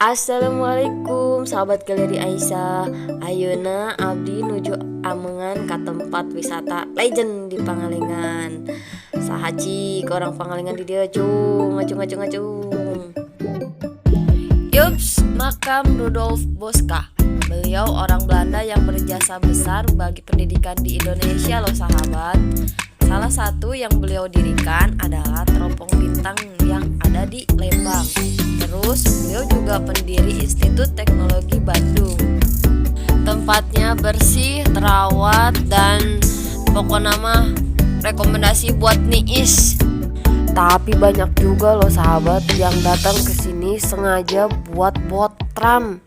Assalamualaikum sahabat galeri Aisyah. Ayeuna abdi nuju amengan ka tempat wisata legend di Pangalengan. Sahaji ke orang Pangalengan di dia cung. Yups, makam Rudolf Boska. Beliau orang Belanda yang berjasa besar bagi pendidikan di Indonesia loh sahabat. Salah satu yang beliau dirikan adalah Teropong Bintang yang ada di Lembang. Terus beliau juga pendiri Institut Teknologi Bandung. Tempatnya bersih, terawat, dan pokoknya mah rekomendasi buat niis. Tapi banyak juga loh sahabat yang datang ke sini sengaja buat botram.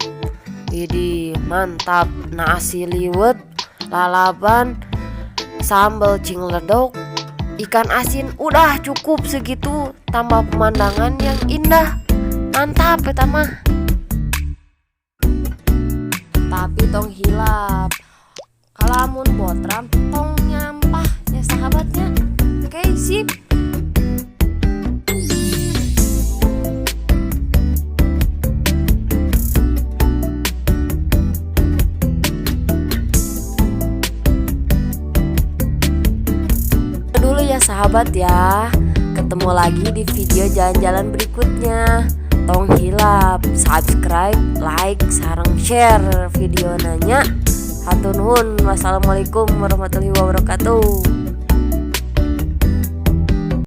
Jadi mantap, nasi liwet, lalapan, sambal cingledok, ikan asin, udah cukup segitu, tambah pemandangan yang indah. Mantap eta mah. Tapi tong hilap, kalamun botram tong nyampah ya sahabatnya. Oke, sip. Dulu ya sahabat ya. Ketemu lagi di video jalan-jalan berikutnya. Tong hilap, subscribe, like, sareng share video nanya. Hatur nuhun. Wassalamualaikum warahmatullahi wabarakatuh.